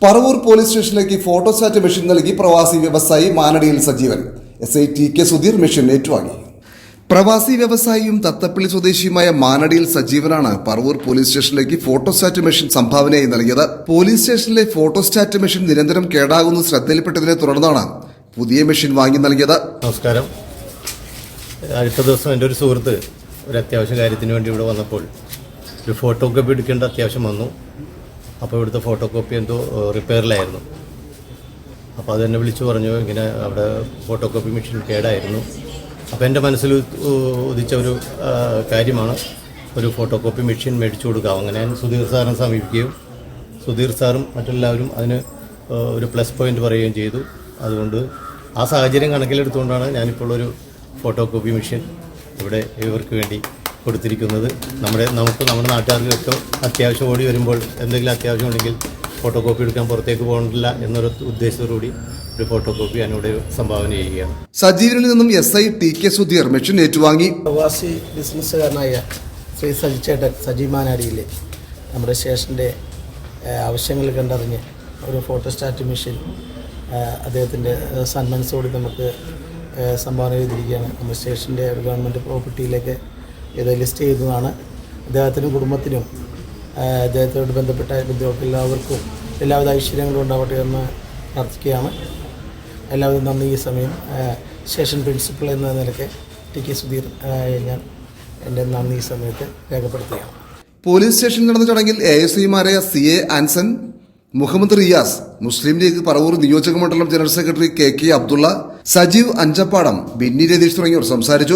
Paravur police സ്റ്റേഷനിലേക്ക് photostat machine നൽകി പ്രവാസി വ്യവസായി Manadiyil Sajeevan. SI TK Sudheer machine ഏറ്റുവാങ്ങി. പ്രവാസി വ്യവസായിയും തത്തപ്പള്ളി സ്വദേശിയുമായ മാനടിയിൽ സജീവനാണ് പറവൂർ പോലീസ് സ്റ്റേഷനിലേക്ക് ഫോട്ടോസ്റ്റാറ്റ് മെഷീൻ സംഭാവനയായി നൽകിയത്. പോലീസ് സ്റ്റേഷനിലെ ഫോട്ടോസ്റ്റാറ്റ് മെഷീൻ നിരന്തരം കേടാകുന്നത് ശ്രദ്ധയിൽപ്പെട്ടതിനെ തുടർന്നാണ് പുതിയ മെഷീൻ വാങ്ങി നൽകിയത്. നമസ്കാരം. അടുത്ത ദിവസം എൻ്റെ ഒരു സുഹൃത്ത് ഒരു അത്യാവശ്യ കാര്യത്തിന് വേണ്ടി ഇവിടെ വന്നപ്പോൾ ഒരു ഫോട്ടോ കോപ്പി എടുക്കേണ്ട അത്യാവശ്യം വന്നു. അപ്പോൾ ഇവിടുത്തെ ഫോട്ടോ കോപ്പി എന്തോ റിപ്പയറിലായിരുന്നു. അപ്പോൾ അതെന്നെ വിളിച്ചു പറഞ്ഞു, ഇങ്ങനെ അവിടെ ഫോട്ടോ കോപ്പി മെഷീൻ കേടായിരുന്നു. അപ്പോൾ എൻ്റെ മനസ്സിൽ ഉദിച്ച ഒരു കാര്യമാണ് ഒരു ഫോട്ടോ കോപ്പി മെഷീൻ മേടിച്ചു കൊടുക്കുക. അങ്ങനെ ഞാൻ സുധീർ സാറിനെ സമീപിക്കുകയും സുധീർ സാറും മറ്റെല്ലാവരും അതിന് ഒരു പ്ലസ് പോയിൻ്റ് പറയുകയും ചെയ്തു. അതുകൊണ്ട് ആ സാഹചര്യം കണക്കിലെടുത്തുകൊണ്ടാണ് ഞാനിപ്പോൾ ഒരു ഫോട്ടോ കോപ്പി മെഷീൻ ഇവിടെ ഇവർക്ക് വേണ്ടി കൊടുത്തിരിക്കുന്നത്. നമ്മുടെ നാട്ടുകാർക്കൊക്കെ അത്യാവശ്യം ഓടി വരുമ്പോൾ എന്തെങ്കിലും അത്യാവശ്യം ഉണ്ടെങ്കിൽ ഫോട്ടോ കോപ്പി എടുക്കാൻ പുറത്തേക്ക് പോകണില്ല എന്നൊരു ഉദ്ദേശത്തോടുകൂടി ഒരു ഫോട്ടോ കോപ്പി ഞാനിവിടെ സംഭാവന ചെയ്യുകയാണ്. സജീവനിൽ നിന്നും SI TK സുധീർ മെഷീൻ ഏറ്റുവാങ്ങി. പ്രവാസി ബിസിനസ്സുകാരനായ ശ്രീ സജിച്ചേട്ടൻ സജീമാനാടിയിലെ നമ്മുടെ സ്റ്റേഷൻ്റെ ആവശ്യങ്ങൾ കണ്ടറിഞ്ഞ് ഒരു ഫോട്ടോസ്റ്റാറ്റ് മെഷീൻ അദ്ദേഹത്തിൻ്റെ സന്മനസ്സോടെ നമുക്ക് സംഭാവന ചെയ്തിരിക്കുകയാണ്. നമ്മുടെ സ്റ്റേഷൻ്റെ ഒരു ഗവൺമെൻറ് പ്രോപ്പർട്ടിയിലേക്ക് ഇത് ലിസ്റ്റ് ചെയ്തതാണ്. അദ്ദേഹത്തിനും കുടുംബത്തിനും അദ്ദേഹത്തോട് ബന്ധപ്പെട്ട എല്ലാവർക്കും എല്ലാവിധ ഐശ്വര്യങ്ങളും ഉണ്ടാവട്ടെ എന്ന് പ്രാർത്ഥിക്കുകയാണ്. എല്ലാവരും നന്ദി. ഈ സമയം സ്റ്റേഷൻ പ്രിൻസിപ്പൽ എന്ന നിലയ്ക്ക് TK സുധീർ ഞാൻ എൻ്റെ നന്ദി ഈ സമയത്ത് രേഖപ്പെടുത്തുകയാണ്. പോലീസ് സ്റ്റേഷനിൽ നടന്ന ചടങ്ങിൽ ASIമാരായ CA ആൻസൺ, മുഹമ്മദ് റിയാസ്, മുസ്ലിം ലീഗ് പറവൂർ നിയോജക മണ്ഡലം general secretary KK Abdulla, Sajeev Anchappadam, Binny Ratheesh തുടങ്ങിയവർ സംസാരിച്ചു.